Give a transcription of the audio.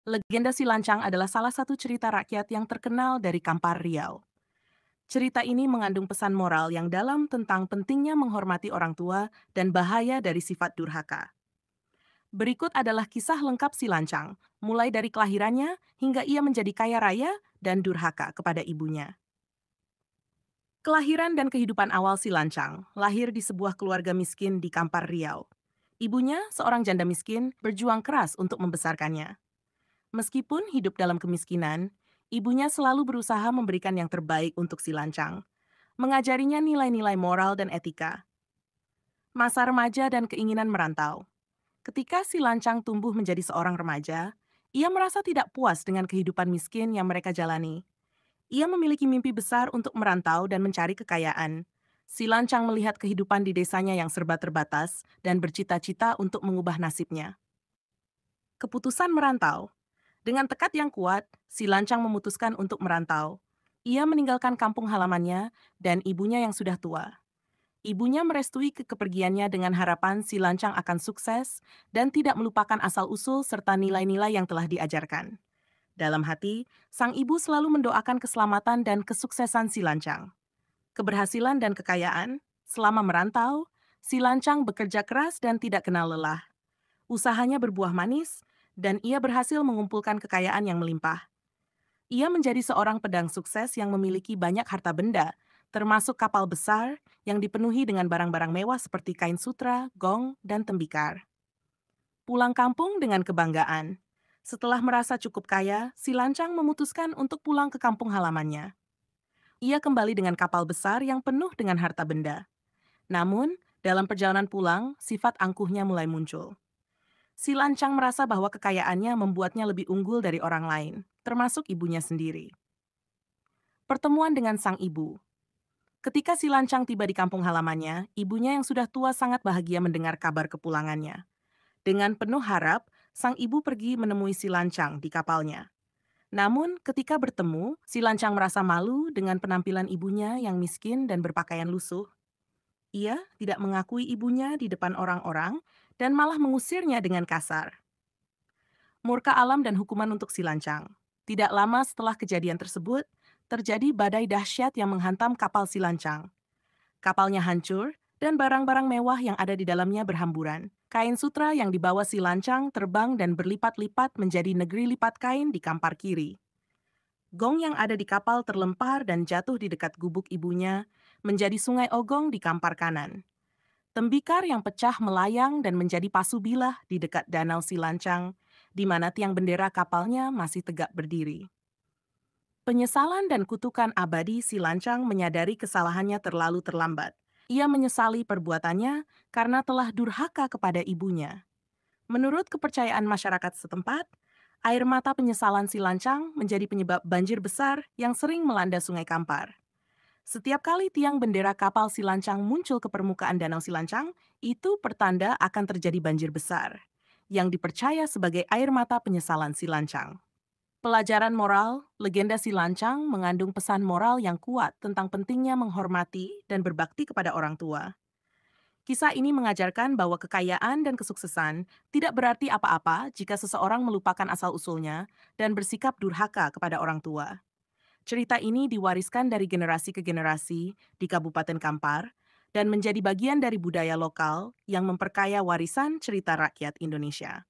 Legenda Si Lancang adalah salah satu cerita rakyat yang terkenal dari Kampar Riau. Cerita ini mengandung pesan moral yang dalam tentang pentingnya menghormati orang tua dan bahaya dari sifat durhaka. Berikut adalah kisah lengkap Si Lancang, mulai dari kelahirannya hingga ia menjadi kaya raya dan durhaka kepada ibunya. Kelahiran dan kehidupan awal Si Lancang lahir di sebuah keluarga miskin di Kampar Riau. Ibunya, seorang janda miskin, berjuang keras untuk membesarkannya. Meskipun hidup dalam kemiskinan, ibunya selalu berusaha memberikan yang terbaik untuk Si Lancang, mengajarinya nilai-nilai moral dan etika. Masa remaja dan keinginan merantau. Ketika Si Lancang tumbuh menjadi seorang remaja, ia merasa tidak puas dengan kehidupan miskin yang mereka jalani. Ia memiliki mimpi besar untuk merantau dan mencari kekayaan. Si Lancang melihat kehidupan di desanya yang serba terbatas dan bercita-cita untuk mengubah nasibnya. Keputusan merantau. Dengan tekad yang kuat, Si Lancang memutuskan untuk merantau. Ia meninggalkan kampung halamannya dan ibunya yang sudah tua. Ibunya merestui kepergiannya dengan harapan Si Lancang akan sukses dan tidak melupakan asal-usul serta nilai-nilai yang telah diajarkan. Dalam hati, sang ibu selalu mendoakan keselamatan dan kesuksesan Si Lancang. Keberhasilan dan kekayaan, selama merantau, Si Lancang bekerja keras dan tidak kenal lelah. Usahanya berbuah manis, dan ia berhasil mengumpulkan kekayaan yang melimpah. Ia menjadi seorang pedang sukses yang memiliki banyak harta benda, termasuk kapal besar yang dipenuhi dengan barang-barang mewah seperti kain sutra, gong, dan tembikar. Pulang kampung dengan kebanggaan. Setelah merasa cukup kaya, Si Lancang memutuskan untuk pulang ke kampung halamannya. Ia kembali dengan kapal besar yang penuh dengan harta benda. Namun, dalam perjalanan pulang, sifat angkuhnya mulai muncul. Si Lancang merasa bahwa kekayaannya membuatnya lebih unggul dari orang lain, termasuk ibunya sendiri. Pertemuan dengan sang ibu. Ketika Si Lancang tiba di kampung halamannya, ibunya yang sudah tua sangat bahagia mendengar kabar kepulangannya. Dengan penuh harap, sang ibu pergi menemui Si Lancang di kapalnya. Namun, ketika bertemu, Si Lancang merasa malu dengan penampilan ibunya yang miskin dan berpakaian lusuh. Ia tidak mengakui ibunya di depan orang-orang dan malah mengusirnya dengan kasar. Murka alam dan hukuman untuk Si Lancang. Tidak lama setelah kejadian tersebut, terjadi badai dahsyat yang menghantam kapal Si Lancang. Kapalnya hancur, dan barang-barang mewah yang ada di dalamnya berhamburan. Kain sutra yang dibawa Si Lancang terbang dan berlipat-lipat menjadi negeri lipat kain di Kampar kiri. Gong yang ada di kapal terlempar dan jatuh di dekat gubuk ibunya, menjadi sungai Ogong di Kampar kanan. Tembikar yang pecah melayang dan menjadi pasu bilah di dekat danau Si Lancang, di mana tiang bendera kapalnya masih tegak berdiri. Penyesalan dan kutukan abadi Si Lancang menyadari kesalahannya terlalu terlambat. Ia menyesali perbuatannya karena telah durhaka kepada ibunya. Menurut kepercayaan masyarakat setempat, air mata penyesalan Si Lancang menjadi penyebab banjir besar yang sering melanda Sungai Kampar. Setiap kali tiang bendera kapal Si Lancang muncul ke permukaan Danau Si Lancang, itu pertanda akan terjadi banjir besar, yang dipercaya sebagai air mata penyesalan Si Lancang. Pelajaran moral, legenda Si Lancang mengandung pesan moral yang kuat tentang pentingnya menghormati dan berbakti kepada orang tua. Kisah ini mengajarkan bahwa kekayaan dan kesuksesan tidak berarti apa-apa jika seseorang melupakan asal-usulnya dan bersikap durhaka kepada orang tua. Cerita ini diwariskan dari generasi ke generasi di Kabupaten Kampar dan menjadi bagian dari budaya lokal yang memperkaya warisan cerita rakyat Indonesia.